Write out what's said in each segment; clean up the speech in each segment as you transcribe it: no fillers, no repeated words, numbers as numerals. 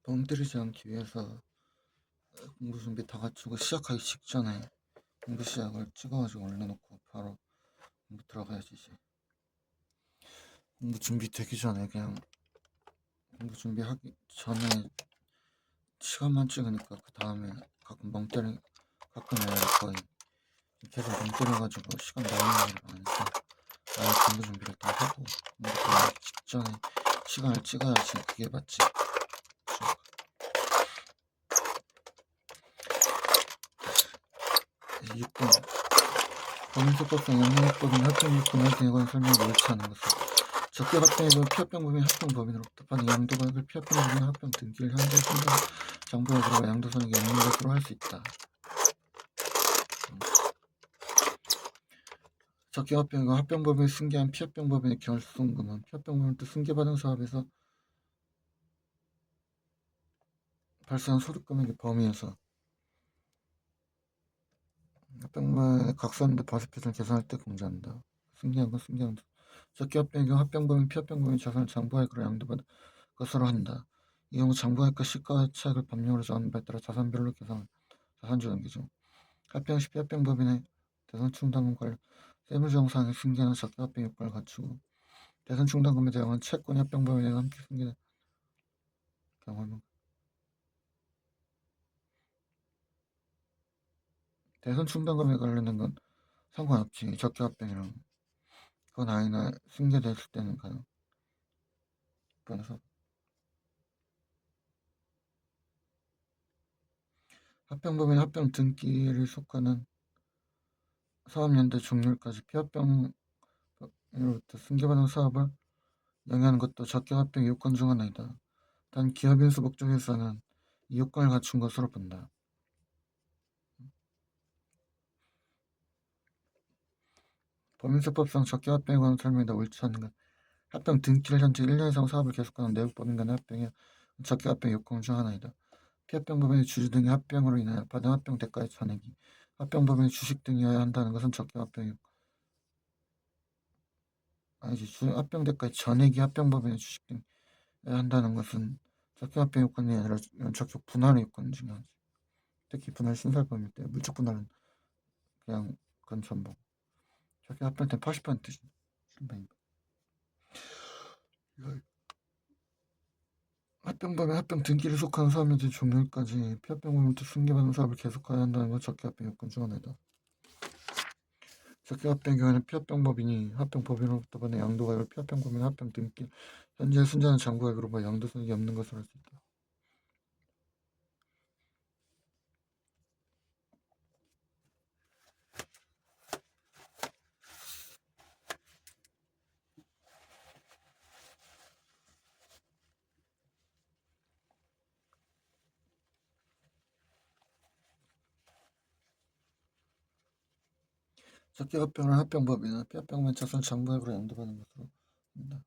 멍 때리지 않기 위해서 공부 준비 다 갖추고 시작하기 직전에 공부 시작을 찍어가지고 올려놓고 바로 공부 들어가야지. 이제 공부 준비 되기 전에 그냥 공부 준비하기 전에 시간만 찍으니까 그 다음에 가끔 가끔 거의 계속 멍 때려가지고 시간 나오는 걸 아니까 아예 공부 준비를 다 하고 공부 들어가기 직전에 시간을 찍어야지 그게 맞지. 6분 범위수법상 영역법인 합병요건에 대한 설명을 옳지 않은 것은 적격 합병액은 피합병법인 합병법인으로부터 받은 양도가액을 피합병법인 합병 등기를 현재 순정 장부액으로 양도선액에 없는 것으로 할 수 있다. 적격 합병액은 합병법인이 승계한 피합병법인의 결손금은 피합병법인으로부터 승계받은 사업에서 발생한 소득금액의 범위에서 합병법인의 각서인데 과세표준을 계산할 때 공제한다. 승계한 건 승계한 적격 합병액은 합병법인 피합병법인 자산을 장부액으로 양도받은 것으로 한다. 이 경우 장부액과 시가의 차익을 법령으로 정하는 바에 따라 자산별로 계산한 자산조정기준 합병 시 피합병법인의 대손충당금 관련 세무조정사항의 승계는 적격 합병 요건을 갖추고 대손충당금에 대한 채권이 합병법인에 함께 승계된 경우는 대손충당금에 관련된 건 상관없지. 적격 합병이랑 그건 아니나 승계됐을 때는 가능. 그래서 합병법인 합병 등기를 속하는 사업연대 종료일까지 피합병으로부터 승계받은 사업을 영위하는 것도 적격 합병 요건 중 하나이다. 단 기업인수 목적에서는 이 요건을 갖춘 것으로 본다. 법인세법상 적격 합병에 관한 설명이 더 옳지 않은 것. 합병 등기를 현재 1년 이상 사업을 계속하는 내국법인 간의 합병이 적격 합병 요건 중 하나이다. 피합병법인의 주주 등의 합병으로 인하여 받은 합병 대가의 잔액이 합병법인의 주식 등이어야 한다는 것은 적격 합병 요건. 아니지, 합병 대가의 전액이 합병법인의 주식 등이어야 한다는 것은 적격 합병 요건이 아니라 적격 분할의 요건 중요하지. 특히 분할 신설법일 때 물적 분할은 그냥 그건 전부. 적격 합병 때 80%지. 합병법인 합병 등기를 속하는 사업연대 종료일까지 피합병법인부터 승계받은 사업을 계속해야 한다는 건 적격합병 요건 중 하나이다. 적격합병의 경우에는 피합병법인이 합병법인으로부터 받은 양도가액을 피합병법인 합병 등기 현재 순자는 장부액으로 봐 양도손익이 없는 것으로 할 수 있다. 적격합병을 합병법인은 피합병법인 자산 장부액으로 양도받는 것으로 한다.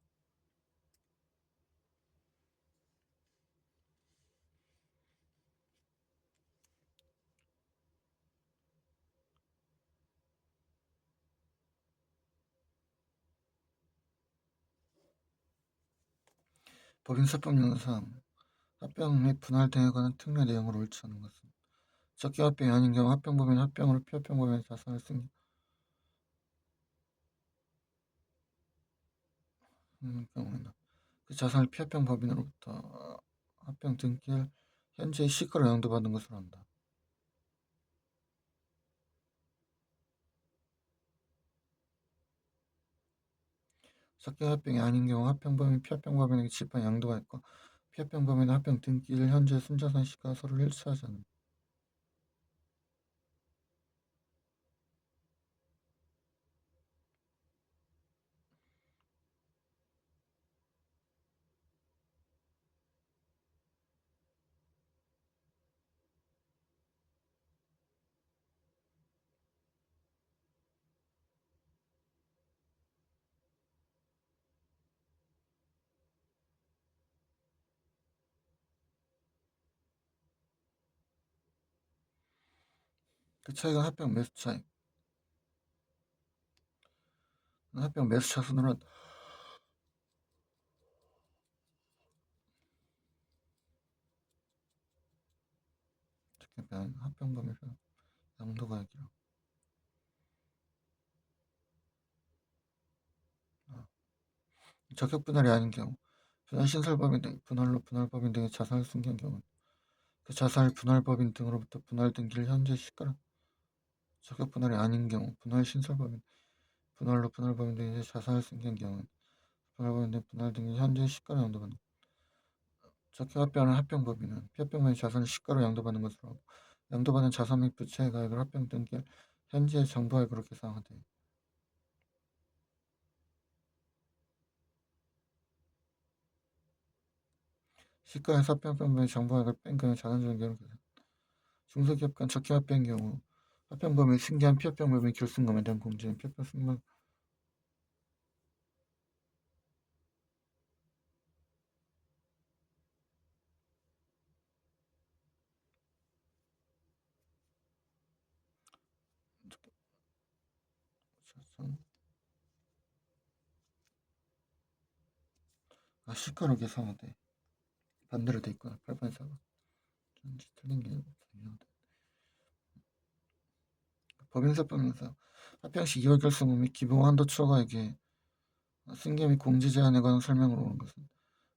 법인세법령상 합병 및 분할 등에 관한 특례 내용을 옳지 않은 것은 적격합병이 아닌 경우 합병법인 합병으로 피합병법인의 자산을 승계 경우에는 그 자산을 피합병법인으로부터 합병 등기를 현재의 시가로 양도받는 것으로 한다. 적격합병이 아닌 경우 합병법인 피합병법인에게 지판 양도가 있고 피합병법인의 합병 등기를 현재 순자산 시가가 서로 일치하지 않는다. 그 차이가 합병 매수 차익. 합병 매수 차순으로 적격변 합병범위에서 양도가액이라. 적격 분할이 아닌 경우 분할 신설법인 등 분할로 분할법인 등의 자산을 승계한 경우 그 자산을 분할법인 등으로부터 분할 등기를 현재 시가로 적격 분할이 아닌 경우 분할 신설법인 분할로 분할법인 등의 자산을 승계한 경우 분할법인 등 분할 등기 현재 시가로 양도받는 적격 합병하는 합병법인은 피합병법인 자산을 시가로 양도받는 것으로 하고 양도받은 자산 및 부채의 가액을 합병 등기할 현재 정부액으로 계산하되 시가에서 합병법인의 정부액을 뺀 금액 자산적인 경우 계산 중소기업 간 적격 합병의 경우 합병법인이 승계한 피합병법인의 결승금에 대한 공제는 피합병 승계 자산 시가로 계산하되 반대로 돼 있구나. 8번에 4번 전지 틀린 게 중요하다. 법인세법에서 합병 시 2월 결승금 및 기본 한도 초과액의 승계 및 공제 제한에 관한 설명으로 오는 것은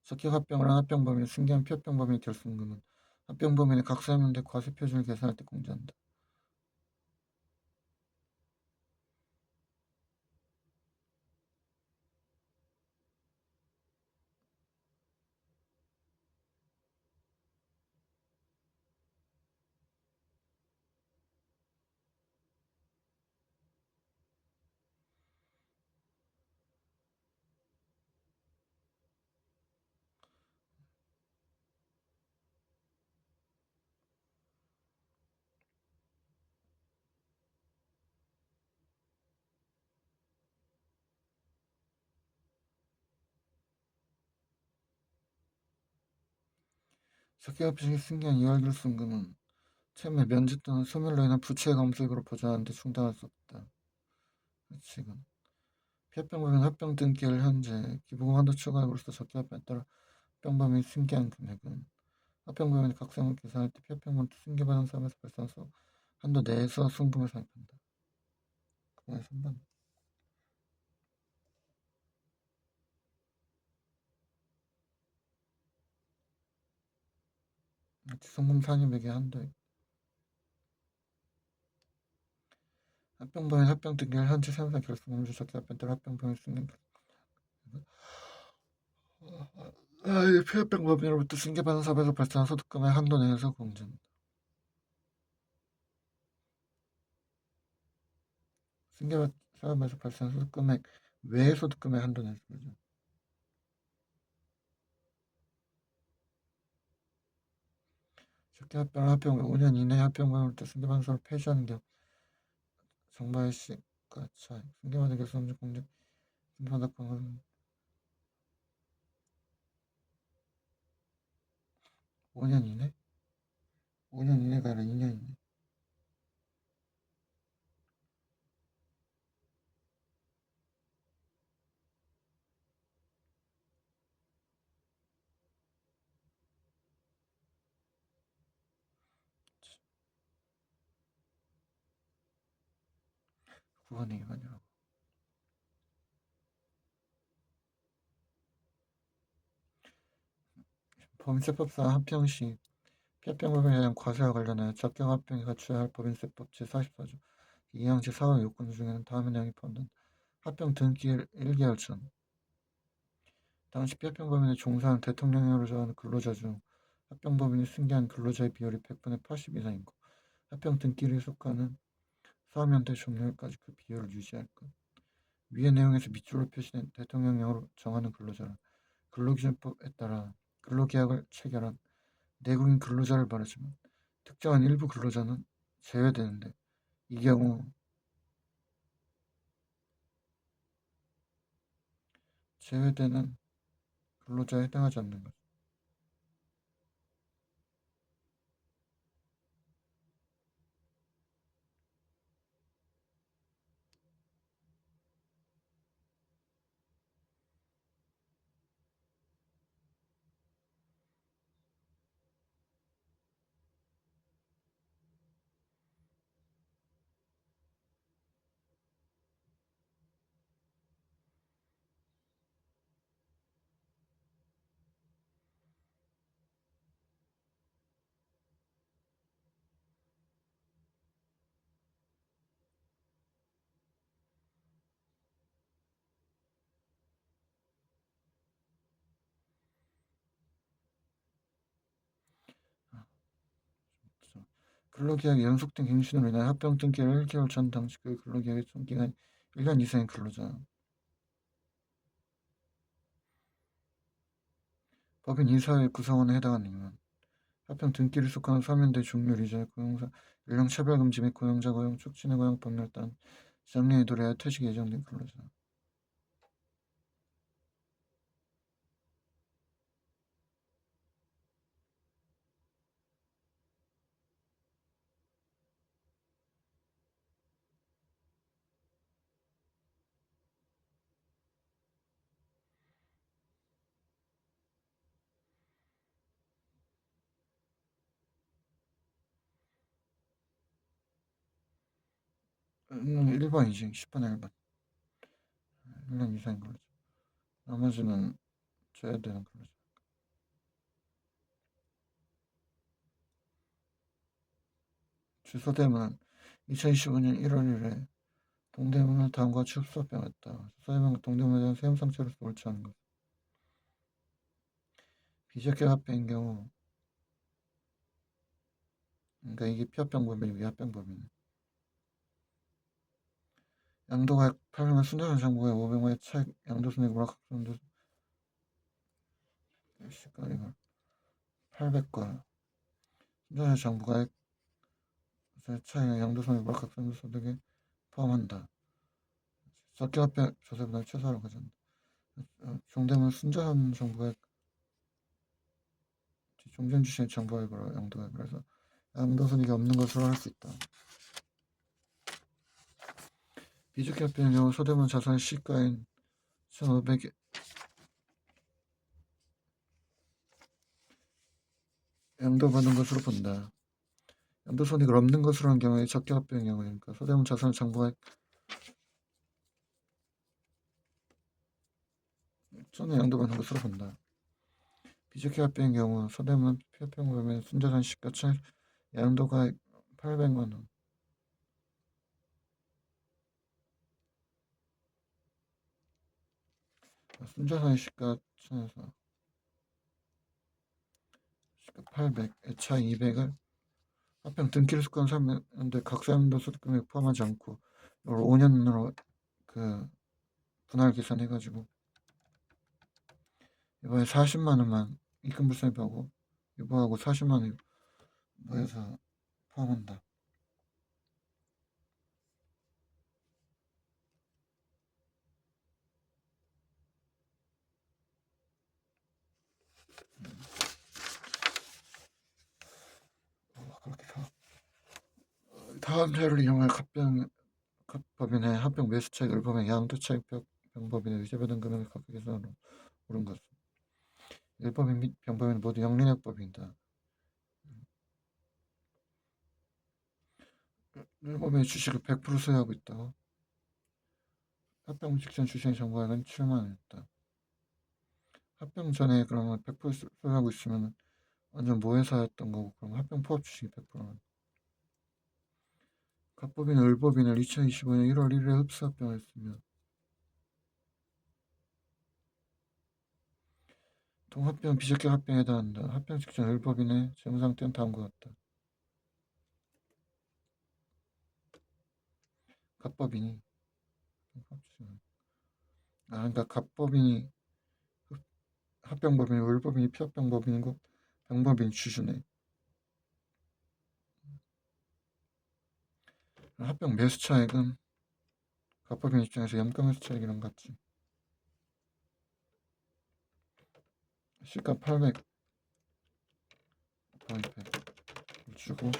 적격 합병을 한 합병법인이 승계한 피합병법인의 결승금은 합병법인의 각 세무대 과세 표준을 계산할 때 공제한다. 적격 합병이 승계한 2월 결승금은 채무 면제 또는 소멸로 인한 부채 감소액으로 보전하는 데 충당할 수 없다. 지금 피합병법인 합병 등기일 현재 기본 한도 초과액으로서 적격 합병에 따라 합병법인이 승계한 금액은 합병법인이 각 세무 계산할 때 피합병법인 승계받은 사업에서 발생한 한도 내에서 순금을 산입한다. 그거에 3번. 순금 산입액의 한도액. 합병법인 합병 등기일 현재 세무사 결승금을 적격 합병에 따라 합병법인 승계 피합병법인으로부터 승계받은 사업에서 발생한 소득금의 한도 내에서 공제한다. 승계받은 사업에서 발생한 소득금액 외의 소득금의 한도 내에서 그러죠. 적격 합병 합병 5년 이내에 합병법인으로부터 승계받은 사업을 폐지하는 경우 정부의 시가 차익 승계받은 결승금 공제 승계받은 합병은 5년 이내? 5년 이내가 아니라 2년 이내. 구간의 위반이라고. 법인세법상 합병 시 피합병법인에 대한 과세와 관련하여 적격 합병이 갖춰야 할 법인세법 제44조 2항 제4호 요건 중에는 다음의 내용이 포함된다. 합병 등기일 1개월 전 당시 피합병법인에 종사하는 대통령령으로 정하는 근로자 중 합병법인이 승계한 근로자의 비율이 100분의 80 이상인 것 합병 등기일에 속하는 사업연대 종료일까지 그 비율을 유지할 것 위의 내용에서 밑줄로 표시된 대통령령으로 정하는 근로자는 근로기준법에 따라 근로계약을 체결한 내국인 근로자를 말하지만 특정한 일부 근로자는 제외되는데 이 경우 제외되는 근로자에 해당하지 않는 것. 근로계약이 연속된 갱신으로 인하여 합병 등기를 1개월 전 당시 그 근로계약의 총기간 1년 이상의 근로자. 법인 이사회 구성원에 해당하는 인원. 합병 등기를 속하는 서면대 중률이자 고용사 연령 차별금지 및 고용자 고용 촉진의 고용 법률 따른 정리에 도래하여 퇴직 예정된 근로자. 음, 1번이지. 10번에 1번. 1년 이상인 근로자. 나머지는 줘야 되는 근로자. 주소대문은 2025년 1월 1일에 동대문을 다음과 출소병했다. 수소대문 동대문에 대한 세움상처로서 옳지 않은 것. 비적격 합병인 경우 그러니까 이게 피합병법이고 합병법이네. 양도가 800만 순자산 정보에 500만의 차익 양도손익 오락학점도 시가리가 800과 순자산 정보가 차익 양도손익 오락학점도 소득에 포함한다. 적격합병 조세보다 최소화로 가져간다. 종대문 순자산 정보액 종전주시의 정보액으로 양도액 그래서 양도손익이 없는 것으로 할 수 있다. 비적격합병의 경우 소대문 자산의 시가인 1,500에 양도받는 것으로 본다. 양도손익을 없는 것으로 한 경우에 적격합병의 경우에 그러니까 소대문 자산의 정보액 전에 양도받는 것으로 본다. 비적격합병의 경우 소대문 피합병법에 순자산 시가 양도가 800만 원. 순자산의 시가 1000에서 시가 800, 차이 200을 합병 등기를 속한 사람인데 각 사람도 소득금액 포함하지 않고 이걸 5년으로 그 분할 계산해가지고 이번에 40만 원만 입금불성입하고 유보하고 40만 원 뭐해서 포함한다. 그렇게 다음 자료를 이용할 합병법인의 합병 매수차익 을법인 양도차익 병법인의 의제받은 금액을 각각 계산으로 옳은 것은 일법인 및 병법인 모두 영리납법이다. 일법인의 주식을 100% 소유하고 있다. 합병 직전 주식의 정보액은 7만 원이었다. 합병 전에 그러면 100% 소유하고 있으면 완전 모회사였던 거고 그럼 합병 포함 주식이 100%는 갑법인은 을법인을 2025년 1월 1일에 흡수합병을 했으며 동합병 비적격 합병에 해당한다. 합병 직전 을법인의 재무상태는 다음과 같다. 갑법인이 그러니까 갑법인이 합병법인이 을법인이 피합병법인이고 병법인이 주주네. 합병 매수차액은 갑법인 입장에서 염가 매수차익이랑 같지. 시가 800 더하기 100 주고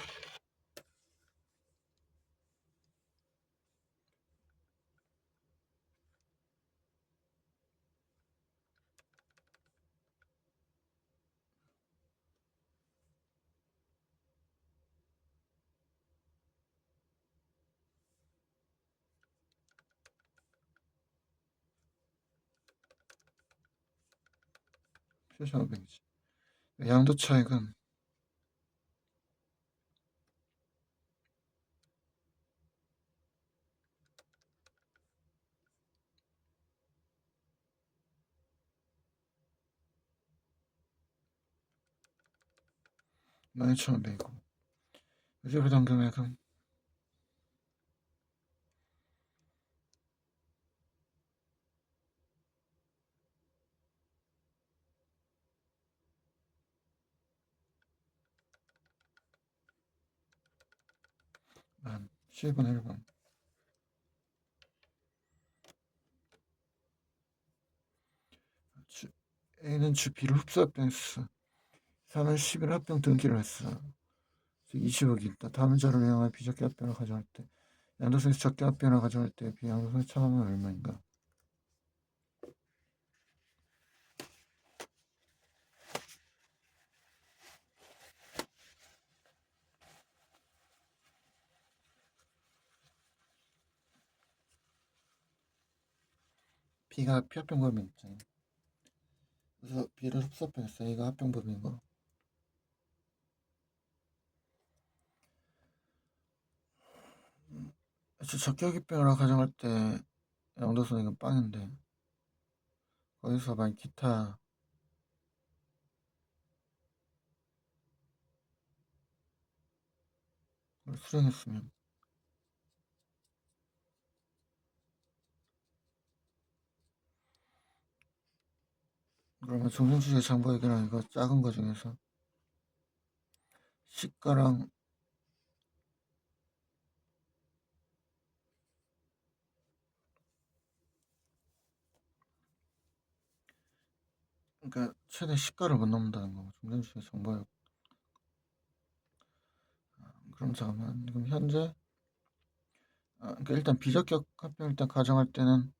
최소 500이지. 양도 차익은 12,500이고 의제부담 금액은 10분 1분. A는 주 B를 흡수 합병했어. 3은 10일 합병 등기를 했어. 20억이 있다. 다음 자를 이용하여 비적기 합병을 가져갈 때 양도소에서 적기 합병을 가져갈 때 비양도소에 차감은 얼마인가? B가 피합병법이 있잖아. 그래서 B를 흡수 합병했어. A가 합병법인 거. 적기 합병을 가져갈 때 양도소득은 빵인데 거기서 만약 기타 걸 수령했으면 그러면 종전주의 장부액이랑 이거 작은 거 중에서 시가랑 그러니까 최대 시가를 못 넘는다는 거. 종전주의 장부액. 그럼 잠깐만. 그럼 현재 그러니까 일단 비적격 합병 일단 가정할 때는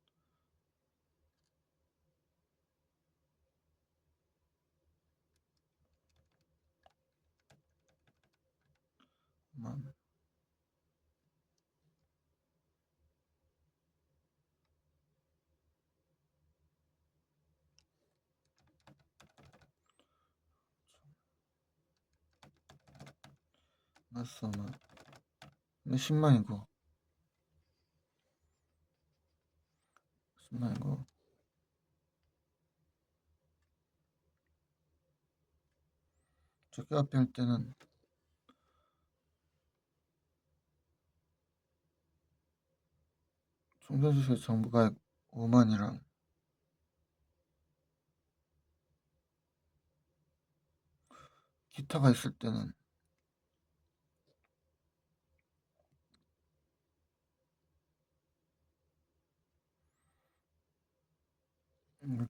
맞어 아마 근데 10만이고 10만이고 적격 합병할 때는 종전주의 정부가액 5만이랑 기타가 있을 때는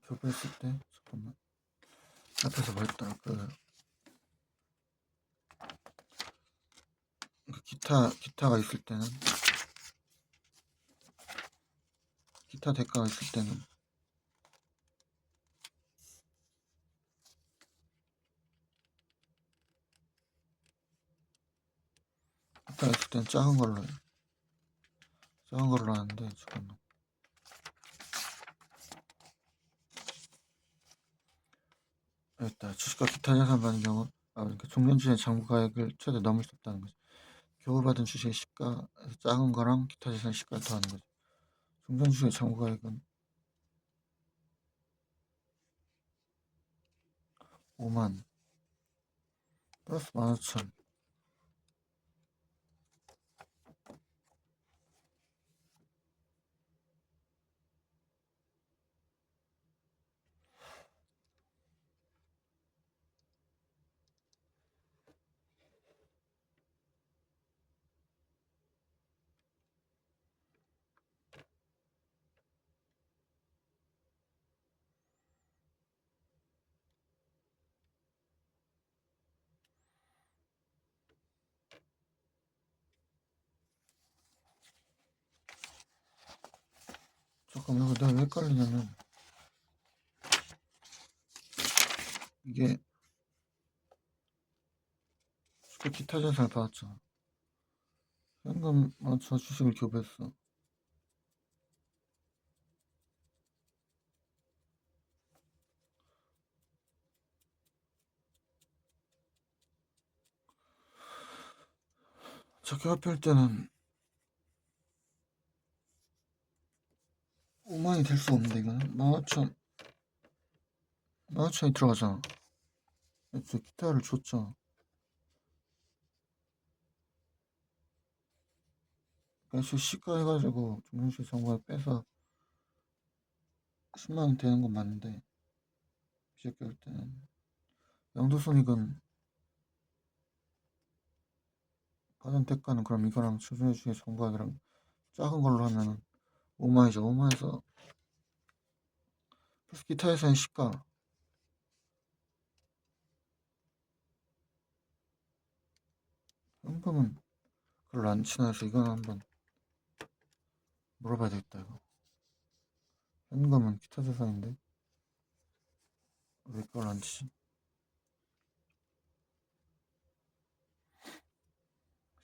교부했을 때 잠깐만 앞에서 뭐 했더라 그 기타가 있을 때는 기타 대가가 있을 때는 기타가 있을 때는 작은 걸로 해. 작은 걸로 하는데 잠깐만 일단 주식과 기타 자산 받는 경우 그러니까 종전주의 장부가액을 최대 넘을 수 없다는 거지. 교부받은 주식의 시가 작은 거랑 기타 자산 시가를 더하는 거지. 종전주의 장부가액은 5만 플러스 15,000 잠깐만 이거 내가 왜 헷갈리냐면 이게 주식 기타 자산을 받았잖아. 현금 맞춰 주식을 교부했어. 적격 합병할 때는 5만이 될 수 없는데 이거는 15,000이 들어가잖아. 저 기타를 줬죠. 애초에 시가 해가지고 종전주식 정보를 빼서 10만원 되는 건 맞는데 비교할 때는 양도손익은 받은 대가는 그럼 이거랑 종전주식 정보액이랑 작은 걸로 하면은 5만이죠. 5만에서 플러스 기타 회사의 시가 현금은 별로 안 친해서 이건 한번 물어봐야 되겠다. 이거 현금은 기타 자산인데 왜 그걸 안 치지?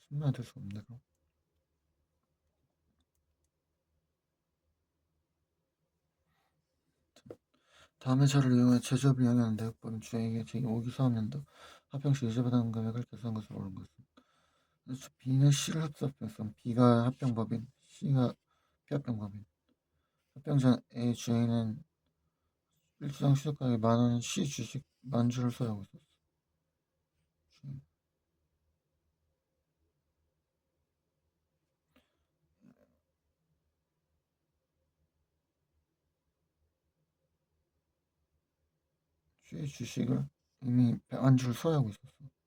10만원 될 수 없네. 그럼 다음의 자료를 이용해 제조업을 영위하는 내역법인 주행에 제5기4학년도 합병시 유죄받은 금액을 계산한 것으로 옳은 것은 B는 C를 흡수합병성, B가 합병법인, C가 피합병법인. 합병전 A 주행은 일주당 시작가액 만원 C 주식 만주를 소유하고 있었어. C 주식을 이미 만주를 소유하고 있었어.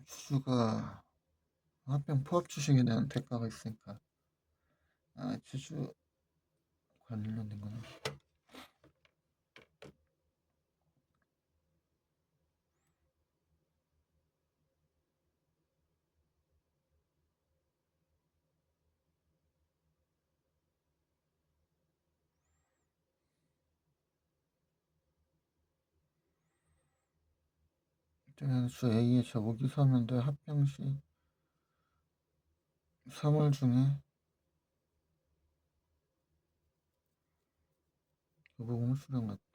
주주가 합병 포함 주식에 대한 대가가 있으니까 주주 관련된 거는 주 A의 제5기 3년도에 합병 시 3월 중에 교부금을 수령했다.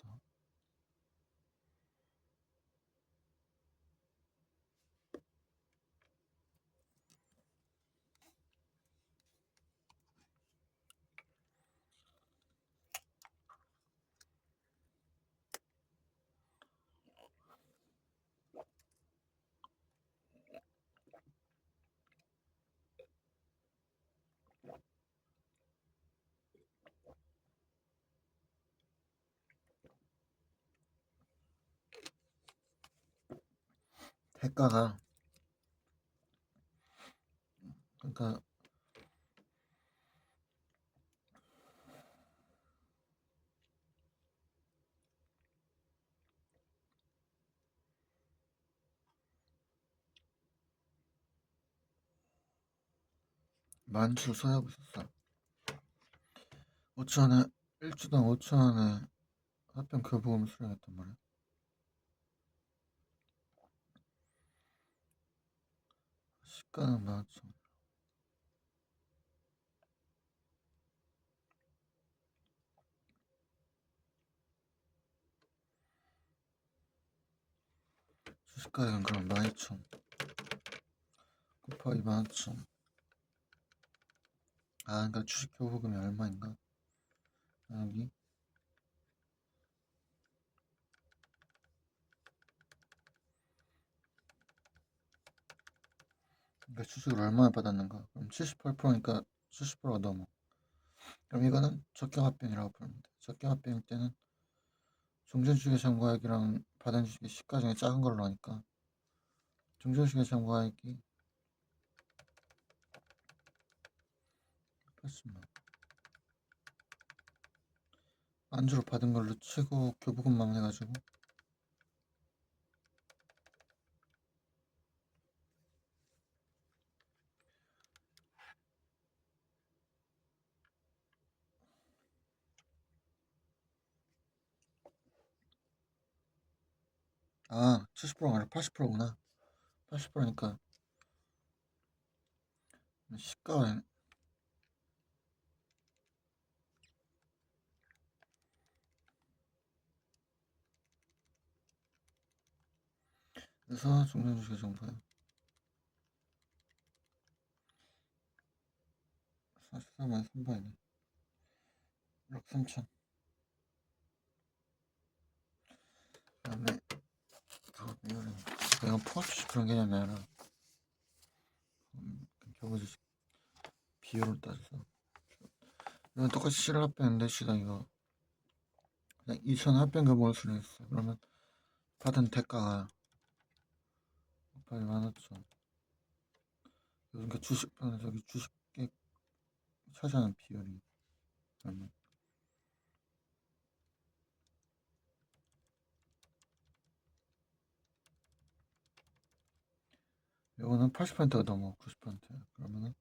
대가가 그러니까 만주를 소유하고 있었어. 5천원에 일주당 5천원에 합병 교부금을 수령했단 말이야. 시가는 15,000원. 주식가액은 그럼 12,000 곱하기 15,000. 그러니까 주식 교부금이 얼마인가? 여기 그러니까 주식을 얼마나 받았는가? 그럼 78%니까 70%가 넘어. 그럼 이거는 적격합병이라고 부릅니다. 적격합병일 때는 종전주식의 참고액이랑 받은 주식의 시가 중에 작은 걸로 하니까 종전주식의 참고액이 80만. 안주로 받은 걸로 치고 교부금만 해가지고 아 70%가 아니라 80%구나. 80%니까 시가 그래서 종전주식의 정보야. 44만 3번이네. 1억 3천. 그다음에 더 비율은 이건 포함주식 그런 개념이 아니라 경우주식 비율을 따져서 이건 똑같이 실합병인데 시당 이거 그냥 2천 합병금을 수령했어. 그러면 받은 대가가 곱하기 15,000. 그러니까 주식병은 저기 주식에 차지하는 비율이 그러면 이거는 80%가 넘어 90%. 그러면은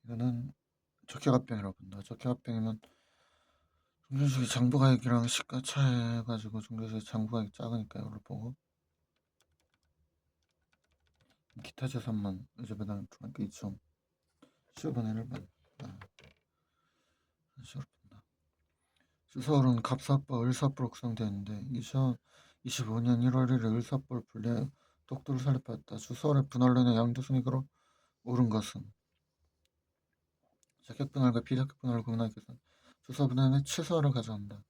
이거는 적혈합병이라고 본다. 적혈합병이면 종전주식의 장부가액이랑 시가 차해가지고 종전주식의 장부가액이 작으니까 이걸 보고 기타 재산만 이제 배당 그러니까 2점 15분의 1번 식으로 본다. 주서울은 갑사법 을사법으로 구성되었는데 2025년 1월 1일 을사법을 분리해 독도를 설립하였다. 주서울의 분할로 인해 양도순이익으로 오른 것은 적격 분할과 비적격 분할을 구분하기 위해서 주서 분할의 최소화를 가져간다.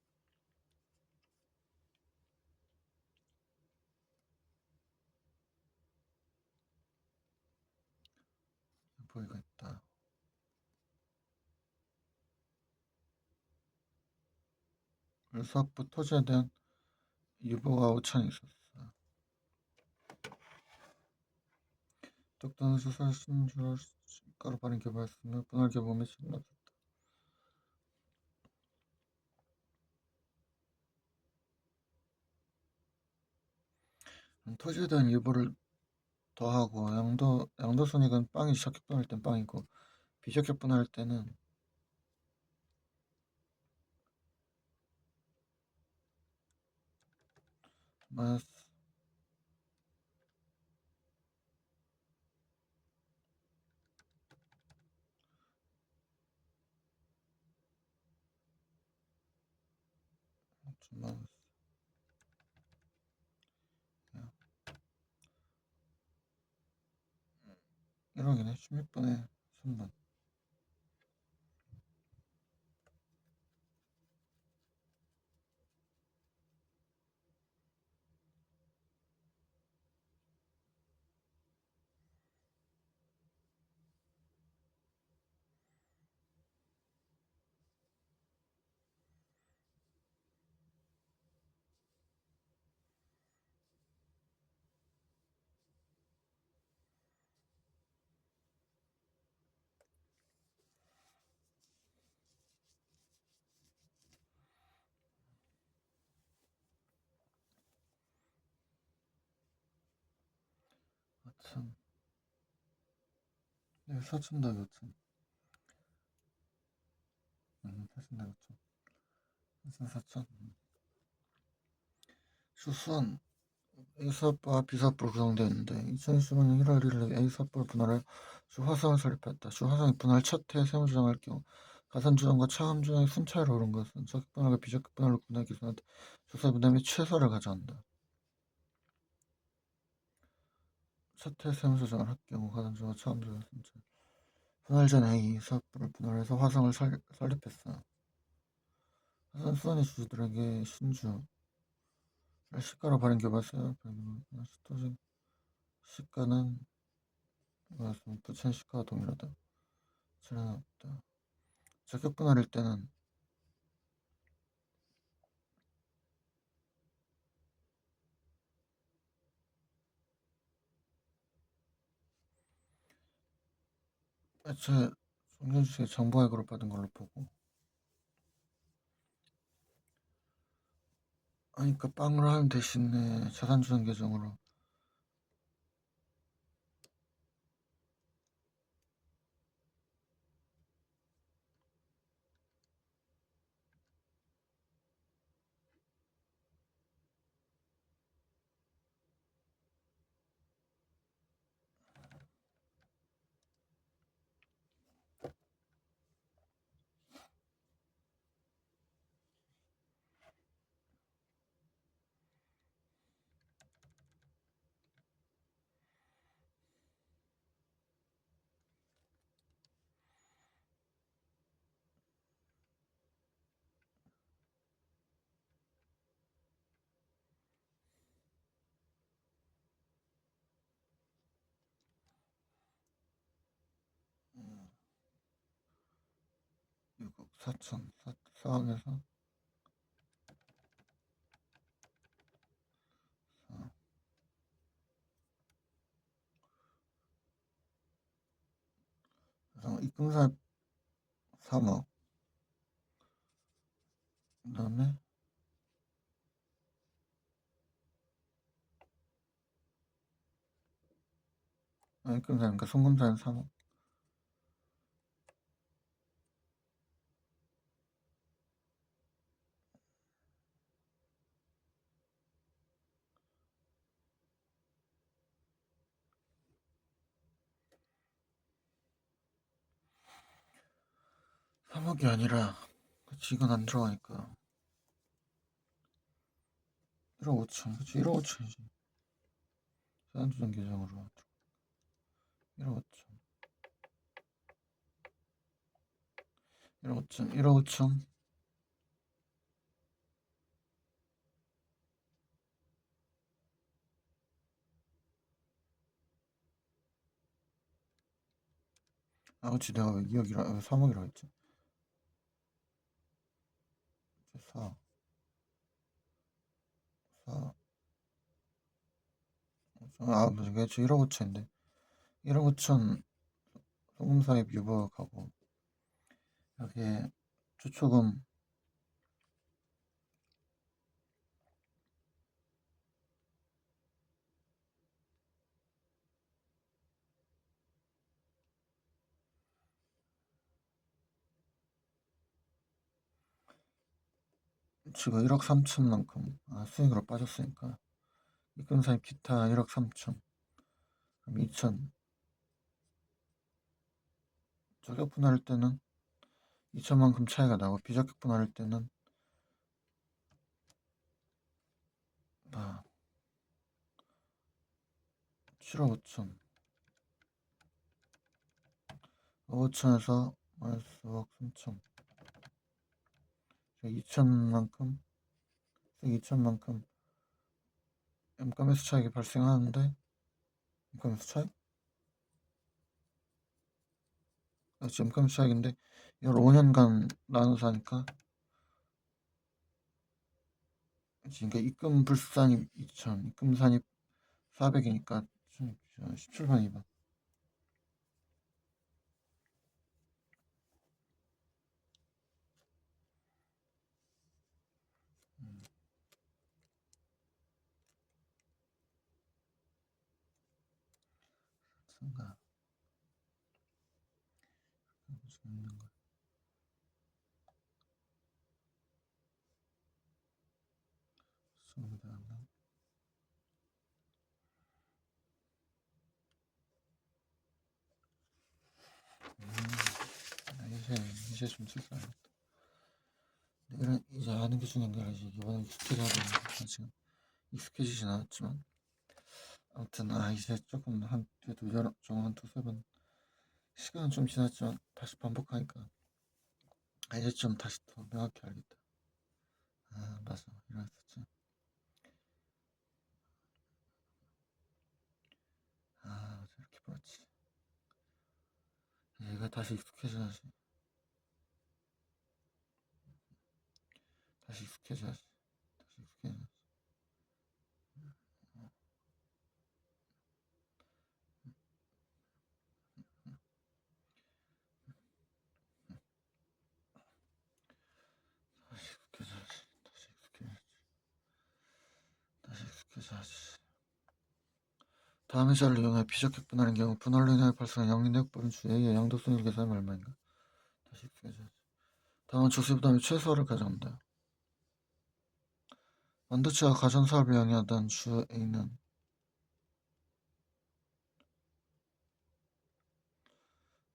보이가 있다. 을사법 토지에 대한 유보가 5천이 있었어. 독도는 주서울 신주로 시가로 발행 개발했으며 분할 개보 및 신납 토지에 대한 유보를 더하고 양도손익은 빵이 적격분할 땐 빵이고 비적격분할 때는 마이너스 마이너스 1억이네 16분의 3번. 하천 4천 더하기 5천 4천 더하기 5천 4천 수선 A사업과 B사업으로 구성되어 있는데 2025년 1월 1일 A사업을 분할해 주화성을 설립했다. 주화성이 분할 첫 해 세무조정할 경우 가산조정과 차감조정의 순차로 오른 것은 적격분할과 비적격분할로 구분하기 위해서 주사분할 및 최소를 가져간다. 첫 해 세무조정을 할 경우 가산조정과 차감조정의 순차 분할 전 A 사업부를 분할해서 화성을 설립했어. 화성 수선의 주주들에게 신주 시가로 발행 개발사요. 토지 시가는 부천 시가와 동일하다. 차례는 없다. 적격 분할일 때는 애초에 종전주식의 정보액으로 받은 걸로 보고 아니 그러니까 빵을 하는 대신에 자산주정 계정으로 4천 4억에서 4. 입금사입 3억. 그 다음에 입금사니까 송금사는 3억. 삼억이 아니라 그치 이건 안 들어가니까 1억 5천. 그치 1억 5천이지. 세안주점 계정으로 1억 5천. 1억 5천. 1억 5천. 그치 내가 왜 2억이라 3억이라 했지. 4. 4. 맞아. 그치 1억 5천인데 1억 5천 송금사입 유보하고 여기에 주초금 지금 1억 3천만큼 수익으로 빠졌으니까 입금사입 기타 1억 3천. 그럼 2천. 저격 분할할 때는 2천만큼 차이가 나고 비저격 분할할 때는 7억 5천. 5천에서 마이너스 5억 3천. 2천만큼 2천만큼 M-값에서 차익이 발생하는데 M-값에서 차익? 지금 M-값 차익인데 이걸 5년간 나눠서 하니까 그러니까 입금 불산입 2천, 입금 산입 400이니까 17번 2번. 뭔가 재밌는 거. 이제 좀 쓸까요? 이런 이제 아는 게 중요한 게 아니지. 이번에 익숙해져야 되는 지금 익숙해지진 않았지만 아무튼 이제 조금 한 두세 번 시간은 좀 지났지만 다시 반복하니까 이제 좀 다시 더 명확히 알겠다. 맞아 이랬었지. 맞아 이렇게 풀었지. 얘가 다시 익숙해져야지. 다시 익숙해져야지. 다시 익숙해져야지. 다음 회사를 이용해 비적격 분할인 경우 분할로 인해 발생한 영리내역법인 주 A의 양도손익 계산이 얼마인가? 다시 익숙해져야지. 다음은 조세 부담의 최소화를 가져온다. 완도체와 가전사업을 영위하던 주 A는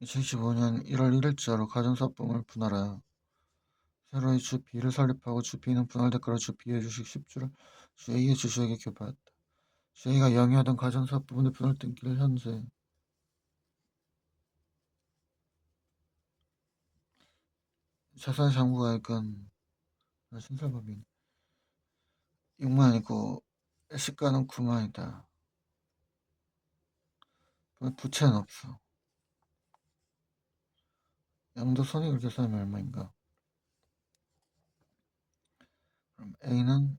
2025년 1월 1일자로 가전사업 부문을 분할하여 새로이 주 B를 설립하고 주 B는 분할 대가로 주 B의 주식 10주를 주 A의 주주에게 교부하였다. 주 A가 영위하던 가전사업 부문의 분할 등기를 현재 자산 장부가액은 신설법인 6만이고 시가는 9만이다. 부채는 없어. 양도손익을 계산하면 얼마인가? 그럼 A는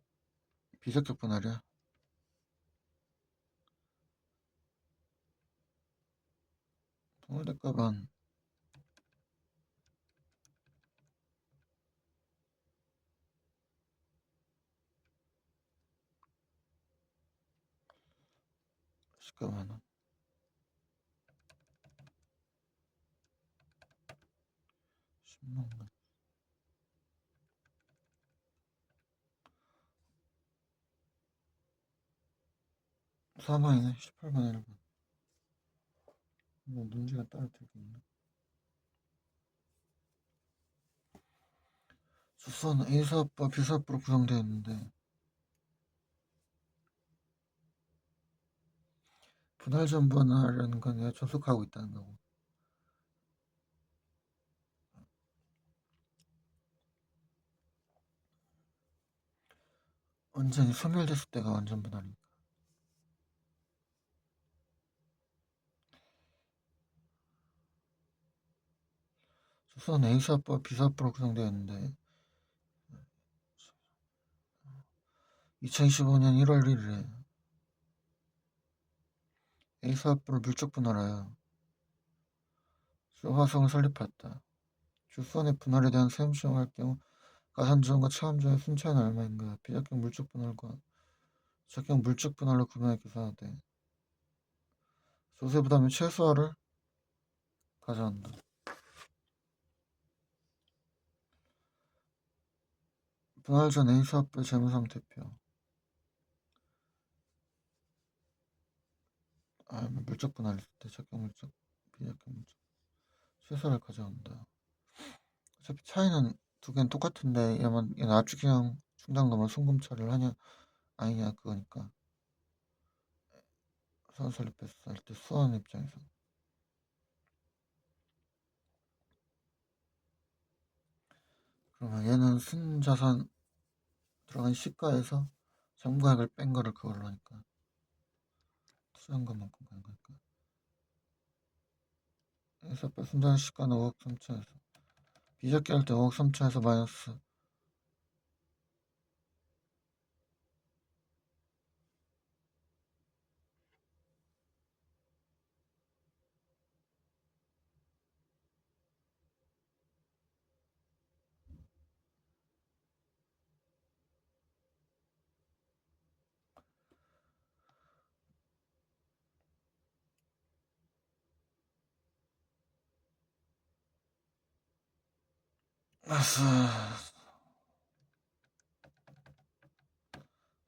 비석격 분할이야. 동일대값은 시값은 10만 4만이네. 18만 1번. 뭐 문제가 따로 되겠네. 주소는 A사업과 B사업으로 구성되어 있는데 분할 전분할이라는 건 내가 접속하고 있다는 거고, 완전히 소멸됐을 때가 완전 분할이니까. 주소는 A사업과 B사업으로 구성되어 있는데 2025년 1월 1일에 A사업부를 물적 분할하여 화성을 설립했다. 주소원의 분할에 대한 세금 시험할 경우 가산지원과 차감지원의 순차는 얼마인가? 비적격 물적 분할과 적격 물적 분할로 구분하여 계산하되 조세 부담의 최소화를 가져간다. 분할 전 A사업부의 재무상태표. 물적 분할했을 때 적격 물적, 비적격 물적 최소화를 가져간다. 어차피 차이는 두 개는 똑같은데 얘는 압축형 충당금을 송금 처리를 하냐 아니냐 그거니까. 수원 설립했을 때 수원 입장에서 그러면 얘는 순자산 들어간 시가에서 정부액을 뺀 거를 그걸로 하니까 투자한 것만큼 가는 거니까. 그래서 순자산 시가는 5억 3천에서 비적기 할 때 5억 3천에서 마이너스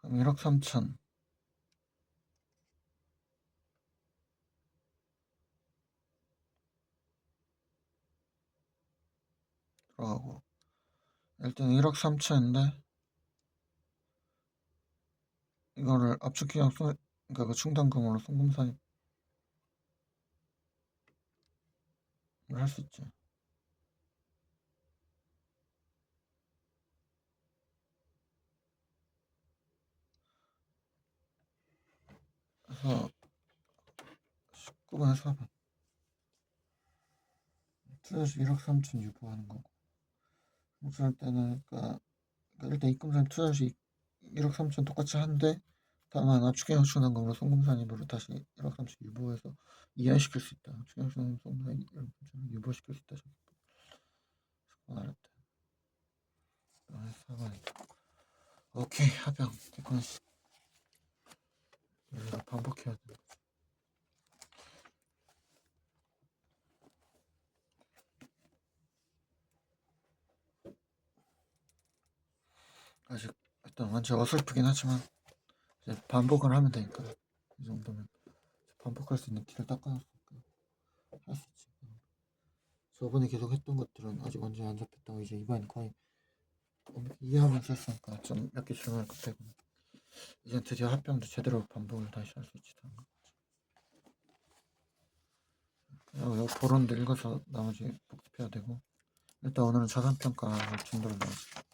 그럼 1억 3천 들어가고 일단 1억 3천인데 이거를 압축기형 그러니까 그 충당금으로 송금사입을 할 수 있지. 그래서 19번에 4번 투자시 1억 3천 유보하는 거고 목수할 때는 그러니까 일단 입금산 투자시 1억 3천 똑같이 한데 다만 압축형 충당금으로 송금사님으로 다시 1억 3천 유보해서 이해시킬 수 있다. 압축형 충당금 송금사님 1억 3천 유보시킬 수 있다. 4번 알았다. 4번이다. 오케이 합병 됐구나. 이거 반복해야 돼. 아직 일단 완전 어설프긴 하지만 이제 반복을 하면 되니까 이 정도면 반복할 수 있는 길을 닦아놨으니까 할 수 있지. 저번에 계속 했던 것들은 아직 완전히 안 잡혔다고 이제 이번엔 거의 이해하면서 했으니까 좀 몇 개 질문을 급하고 이제 드디어 합병도 제대로 반복을 다시 할 수 있지. 이거 보론도 읽어서 나머지 복습해야 되고 일단 오늘은 자산평가 진도를 나왔어.